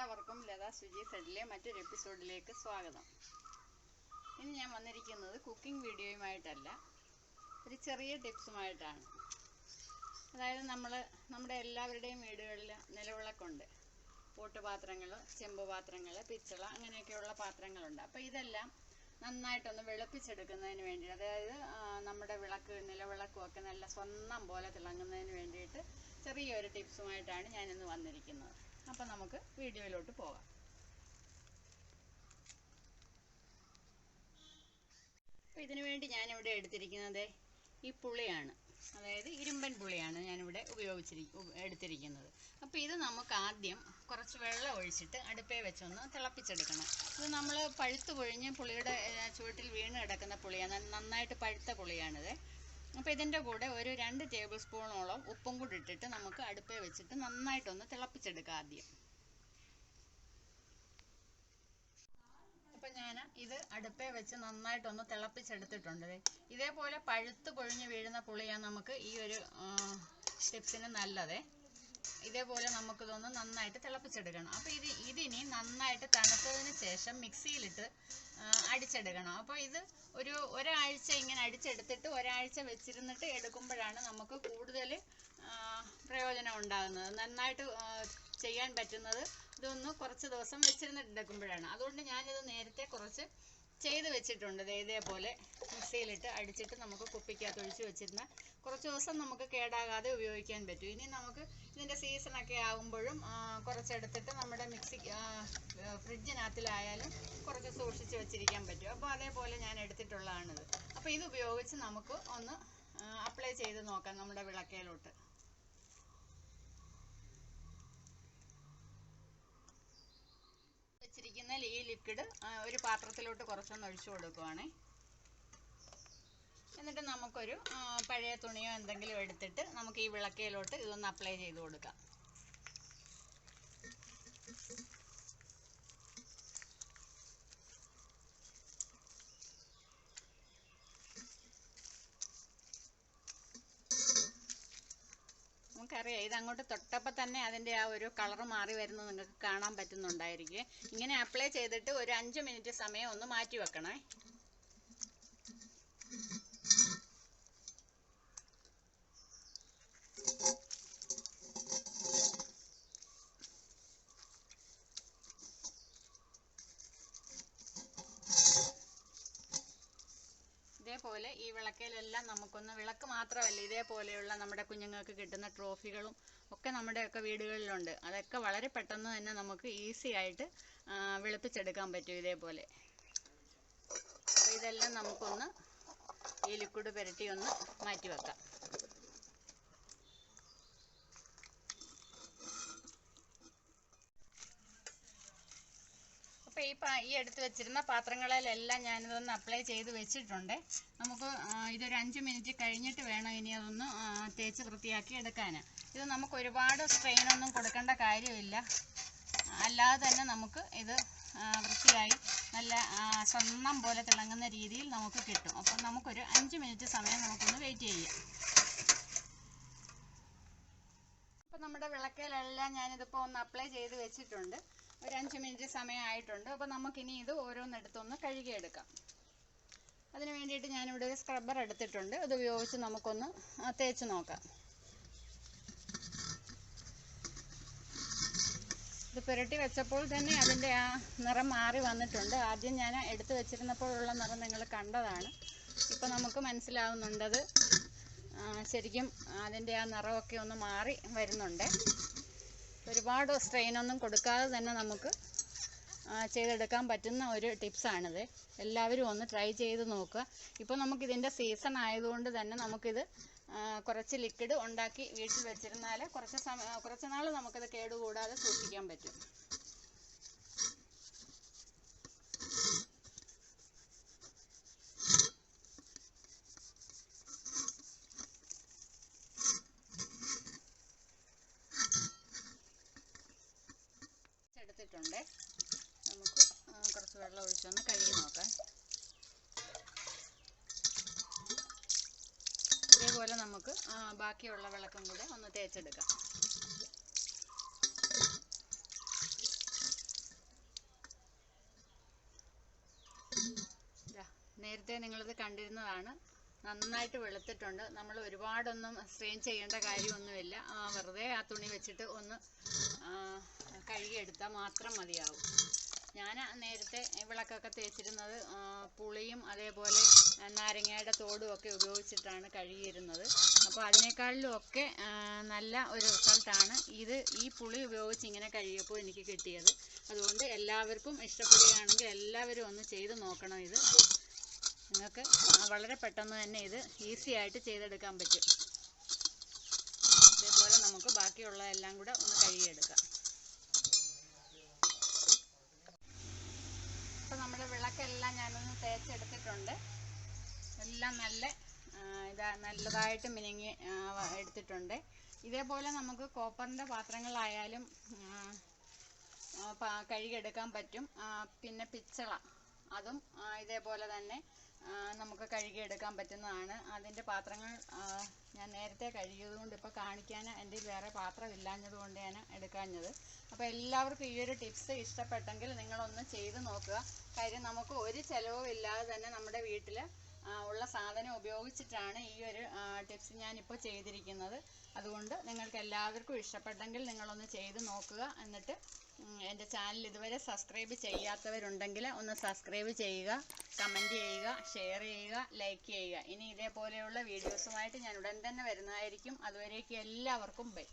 എല്ലാവർക്കും ലതാ സുജി സെഡിലെ മറ്റൊരു എപ്പിസോഡിലേക്ക് സ്വാഗതം. ഇനി ഞാൻ വന്നിരിക്കുന്നത് കുക്കിംഗ് വീഡിയോയുമായിട്ടല്ല, ഒരു ചെറിയ ടിപ്സുമായിട്ടാണ്. അതായത് നമ്മുടെ എല്ലാവരുടെയും വീടുകളിൽ നിലവിളക്കുണ്ട്. ഓട്ടുപാത്രങ്ങൾ, ചെമ്പ് പാത്രങ്ങൾ, പിച്ചള അങ്ങനെയൊക്കെയുള്ള പാത്രങ്ങളുണ്ട്. അപ്പോൾ ഇതെല്ലാം നന്നായിട്ടൊന്ന് വെളുപ്പിച്ചെടുക്കുന്നതിന് വേണ്ടി, അതായത് നമ്മുടെ നിലവിളക്കും ഒക്കെ നല്ല സ്വന്തം പോലെ തിളങ്ങുന്നതിന് വേണ്ടിയിട്ട് ചെറിയൊരു ടിപ്സുമായിട്ടാണ് ഞാനിന്ന് വന്നിരിക്കുന്നത്. അപ്പോൾ നമുക്ക് വീഡിയോയിലോട്ട് പോകാം. അപ്പോൾ ഇതിനു വേണ്ടി ഞാനിവിടെ എടുത്തിരിക്കുന്നത് ഈ പുളിയാണ്, അതായത് ഇരുമ്പൻ പുളിയാണ് ഞാനിവിടെ എടുത്തിരിക്കുന്നത്. അപ്പോൾ ഇത് നമുക്ക് ആദ്യം കുറച്ച് വെള്ളം ഒഴിച്ചിട്ട് അടുപ്പേ വെച്ചൊന്ന് തിളപ്പിച്ചെടുക്കണം. ഇത് നമ്മൾ പഴുത്ത് പൊഴിഞ്ഞ് പുളിയുടെ ചുവട്ടിൽ വീണ് കിടക്കുന്ന പുളിയാണ്, നന്നായിട്ട് പഴുത്ത പുളിയാണിത്. അപ്പോൾ ഇതിൻ്റെ കൂടെ ഒരു 2 ടേബിൾ സ്പൂണോളം ഉപ്പും കൂടി ഇട്ടിട്ട് നമുക്ക് അടുപ്പേ വെച്ചിട്ട് നന്നായിട്ടൊന്ന് തിളപ്പിച്ചെടുക്കാം ആദ്യം. അപ്പം ഞാൻ ഇത് അടുപ്പേ വെച്ച് നന്നായിട്ടൊന്ന് തിളപ്പിച്ചെടുത്തിട്ടുണ്ട്. ഇതേപോലെ പഴുത്ത് പൊഴിഞ്ഞ് വീഴുന്ന പുളിയാണ് നമുക്ക് ഈ ഒരു ടിപ്സിന് നല്ലത്. ഇതേപോലെ നമുക്കിതൊന്ന് നന്നായിട്ട് തിളപ്പിച്ചെടുക്കണം. അപ്പോൾ ഇതിനി നന്നായിട്ട് തണുത്തതിന് ശേഷം മിക്സിയിലിട്ട് അടിച്ചെടുക്കണം. അപ്പോൾ ഇത് ഒരാഴ്ച ഇങ്ങനെ അടിച്ചെടുത്തിട്ട് ഒരാഴ്ച വെച്ചിരുന്നിട്ട് എടുക്കുമ്പോഴാണ് നമുക്ക് കൂടുതൽ പ്രയോജനം ഉണ്ടാകുന്നത്, നന്നായിട്ട് ചെയ്യാൻ പറ്റുന്നത്. ഇതൊന്ന് കുറച്ച് ദിവസം വെച്ചിരുന്നിട്ട് എടുക്കുമ്പോഴാണ്. അതുകൊണ്ട് ഞാനിത് നേരത്തെ കുറച്ച് ചെയ്ത് വെച്ചിട്ടുണ്ട്. ഇതേപോലെ മിക്സിയിലിട്ട് അടിച്ചിട്ട് നമുക്ക് കുപ്പിക്കകത്ത് ഒഴിച്ച് വെച്ചിരുന്ന കുറച്ച് ദിവസം നമുക്ക് കേടാകാതെ ഉപയോഗിക്കാൻ പറ്റും. ഇനി നമുക്ക് ഇതിൻ്റെ സീസണൊക്കെ ആകുമ്പോഴും കുറച്ചെടുത്തിട്ട് നമ്മുടെ ഫ്രിഡ്ജിനകത്തിലായാലും കുറച്ച് സൂക്ഷിച്ച് വെച്ചിരിക്കാൻ പറ്റും. അപ്പോൾ അതേപോലെ ഞാൻ എടുത്തിട്ടുള്ളതാണിത്. അപ്പോൾ ഇത് ഉപയോഗിച്ച് നമുക്ക് ഒന്ന് അപ്ലൈ ചെയ്ത് നോക്കാം നമ്മുടെ വിളക്കയിലോട്ട്. വെച്ചിരിക്കുന്ന ഈ ലിക്വിഡ് ഒരു പാത്രത്തിലോട്ട് കുറച്ചൊന്ന് ഒഴിച്ചു കൊടുക്കുവാണേ. എന്നിട്ട് നമുക്കൊരു പഴയ തുണിയോ എന്തെങ്കിലും എടുത്തിട്ട് നമുക്ക് ഈ വിളക്കയിലോട്ട് ഇതൊന്ന് അപ്ലൈ ചെയ്ത് കൊടുക്കാം. നമുക്കറിയാം, ഇതങ്ങോട്ട് തൊട്ടപ്പോൾ തന്നെ അതിൻ്റെ ആ ഒരു കളറ് മാറി വരുന്നത് നിങ്ങൾക്ക് കാണാൻ പറ്റുന്നുണ്ടായിരിക്കും. ഇങ്ങനെ അപ്ലൈ ചെയ്തിട്ട് ഒരു 5 മിനിറ്റ് സമയം ഒന്ന് മാറ്റി വെക്കണേ. ഇതേപോലെ ഈ വിളക്കയിലെല്ലാം നമുക്കൊന്ന്, വിളക്ക് മാത്രമല്ല, ഇതേപോലെയുള്ള നമ്മുടെ കുഞ്ഞുങ്ങൾക്ക് കിട്ടുന്ന ട്രോഫികളും ഒക്കെ നമ്മുടെയൊക്കെ വീടുകളിലുണ്ട്. അതൊക്കെ വളരെ പെട്ടെന്ന് തന്നെ നമുക്ക് ഈസി ആയിട്ട് വെളുപ്പിച്ചെടുക്കാൻ പറ്റും ഇതേപോലെ. അപ്പോൾ ഇതെല്ലാം നമുക്കൊന്ന് ഈ ലിക്വിഡ് പുരട്ടി ഒന്ന് മാറ്റി വെക്കാം. അപ്പോൾ ഈ എടുത്ത് വെച്ചിരുന്ന പാത്രങ്ങളിലെല്ലാം ഞാനിതൊന്ന് അപ്ലൈ ചെയ്ത് വെച്ചിട്ടുണ്ട്. നമുക്ക് ഇതൊരു 5 മിനിറ്റ് കഴിഞ്ഞിട്ട് വേണം ഇനി അതൊന്ന് തേച്ച് വൃത്തിയാക്കി എടുക്കാൻ. ഇത് നമുക്ക് ഒരുപാട് സ്ട്രെയിനൊന്നും കൊടുക്കേണ്ട കാര്യമില്ല, അല്ലാതെ തന്നെ നമുക്ക് ഇത് വൃത്തിയായി നല്ല സ്വന്തം പോലെ തിളങ്ങുന്ന രീതിയിൽ നമുക്ക് കിട്ടും. അപ്പം നമുക്കൊരു 5 മിനിറ്റ് സമയം നമുക്കൊന്ന് വെയിറ്റ് ചെയ്യാം. അപ്പോൾ നമ്മുടെ വിളക്കയിലെല്ലാം ഞാനിതിപ്പോൾ ഒന്ന് അപ്ലൈ ചെയ്ത് വെച്ചിട്ടുണ്ട്. ഒരു 5 മിനിറ്റ് സമയമായിട്ടുണ്ട്. അപ്പോൾ നമുക്കിനി ഇത് ഓരോന്നെടുത്തൊന്ന് കഴുകിയെടുക്കാം. അതിന് വേണ്ടിയിട്ട് ഞാനിവിടെ ഒരു സ്ക്രബ്ബർ എടുത്തിട്ടുണ്ട്. അത് ഉപയോഗിച്ച് നമുക്കൊന്ന് തേച്ച് നോക്കാം. ഇത് പുരട്ടി വെച്ചപ്പോൾ തന്നെ അതിൻ്റെ ആ നിറം മാറി വന്നിട്ടുണ്ട്. ആദ്യം ഞാൻ എടുത്ത് വെച്ചിരുന്നപ്പോഴുള്ള നിറം നിങ്ങൾ കണ്ടതാണ്. ഇപ്പോൾ നമുക്ക് മനസ്സിലാവുന്നുണ്ടത് ശരിക്കും അതിൻ്റെ ആ നിറമൊക്കെ ഒന്ന് മാറി വരുന്നുണ്ട്. ഒരുപാട് സ്ട്രെയിനൊന്നും കൊടുക്കാതെ തന്നെ നമുക്ക് ചെയ്തെടുക്കാൻ പറ്റുന്ന ഒരു ടിപ്സാണിത്. എല്ലാവരും ഒന്ന് ട്രൈ ചെയ്ത് നോക്കുക. ഇപ്പോൾ നമുക്കിതിൻ്റെ സീസൺ ആയതുകൊണ്ട് തന്നെ നമുക്കിത് കുറച്ച് ലിക്വിഡ് ഉണ്ടാക്കി വീട്ടിൽ വെച്ചിരുന്നാൽ കുറച്ച് നാൾ നമുക്കത് കേടുകൂടാതെ സൂക്ഷിക്കാൻ പറ്റും. എടുത്തിട്ടുണ്ട്. നമുക്ക് കുറച്ച് വെള്ളം ഒഴിച്ചൊന്ന് കഴുകി നോക്കാം. ഇതേപോലെ നമുക്ക് ബാക്കിയുള്ള വിളക്കും കൂടെ ഒന്ന് തേച്ചെടുക്കാം. നേരത്തെ നിങ്ങളിത് കണ്ടിരുന്നതാണ്. നന്നായിട്ട് വെളുത്തിട്ടുണ്ട്. നമ്മൾ ഒരുപാടൊന്നും സ്ട്രെയിൻ ചെയ്യേണ്ട കാര്യമൊന്നുമില്ല. വെറുതെ ആ തുണി വെച്ചിട്ട് ഒന്ന് കഴുകിയെടുത്താൽ മാത്രം മതിയാവും. ഞാൻ നേരത്തെ വിളക്കൊക്കെ തേച്ചിരുന്നത് പുളിയും അതേപോലെ നാരങ്ങയുടെ തോടും ഒക്കെ ഉപയോഗിച്ചിട്ടാണ് കഴുകിയിരുന്നത്. അപ്പോൾ അതിനേക്കാളിലും ഒക്കെ നല്ല ഒരു റിസൾട്ടാണ് ഈ പുളി ഉപയോഗിച്ച് ഇങ്ങനെ കഴുകിയപ്പോൾ എനിക്ക് കിട്ടിയത്. അതുകൊണ്ട് എല്ലാവർക്കും ഇഷ്ടപ്പെടുകയാണെങ്കിൽ എല്ലാവരും ഒന്ന് ചെയ്ത് നോക്കണം. ഇത് നിങ്ങൾക്ക് വളരെ പെട്ടെന്ന് തന്നെ ഇത് ഈസി ആയിട്ട് ചെയ്തെടുക്കാൻ പറ്റും. ഇതേപോലെ നമുക്ക് ബാക്കിയുള്ളതെല്ലാം കൂടെ ഒന്ന് കഴുകിയെടുക്കാം. അപ്പോൾ നമ്മുടെ വിളക്കെല്ലാം ഞാനൊന്ന് തേച്ചെടുത്തിട്ടുണ്ട്. എല്ലാം നല്ലതായിട്ട് മിനുങ്ങി എടുത്തിട്ടുണ്ട്. ഇതേപോലെ നമുക്ക് കോപ്പറിൻ്റെ പാത്രങ്ങളായാലും കഴുകിയെടുക്കാൻ പറ്റും. പിന്നെ പിച്ചള അതും ഇതേപോലെ തന്നെ നമുക്ക് കഴുകിയെടുക്കാൻ പറ്റുന്നതാണ്. അതിൻ്റെ പാത്രങ്ങൾ ഞാൻ നേരത്തെ കഴുകിയത് കൊണ്ട് ഇപ്പോൾ കാണിക്കാൻ എൻ്റെ വേറെ പാത്രം ഇല്ലാഞ്ഞത് കൊണ്ടാണ് എടുക്കാഞ്ഞത്. അപ്പോൾ എല്ലാവർക്കും ഈ ഒരു ടിപ്സ് ഇഷ്ടപ്പെട്ടെങ്കിൽ നിങ്ങളൊന്ന് ചെയ്ത് നോക്കുക. കാര്യം നമുക്ക് ഒരു ചിലവും ഇല്ലാതെ തന്നെ നമ്മുടെ വീട്ടിൽ ഉള്ള സാധനം ഉപയോഗിച്ചിട്ടാണ് ഈ ഒരു ടിപ്സ് ഞാനിപ്പോൾ ചെയ്തിരിക്കുന്നത്. അതുകൊണ്ട് നിങ്ങൾക്ക് എല്ലാവർക്കും ഇഷ്ടപ്പെട്ടെങ്കിൽ നിങ്ങളൊന്ന് ചെയ്ത് നോക്കുക. എന്നിട്ട് എൻ്റെ ചാനൽ ഇതുവരെ സബ്സ്ക്രൈബ് ചെയ്യാത്തവരുണ്ടെങ്കിൽ ഒന്ന് സബ്സ്ക്രൈബ് ചെയ്യുക, കമൻറ്റ് ചെയ്യുക, ഷെയർ ചെയ്യുക, ലൈക്ക് ചെയ്യുക. ഇനി ഇതേപോലെയുള്ള വീഡിയോസുമായിട്ട് ഞാൻ ഉടൻ തന്നെ വരുന്നതായിരിക്കും. അതുവരേക്കും എല്ലാവർക്കും ബൈ.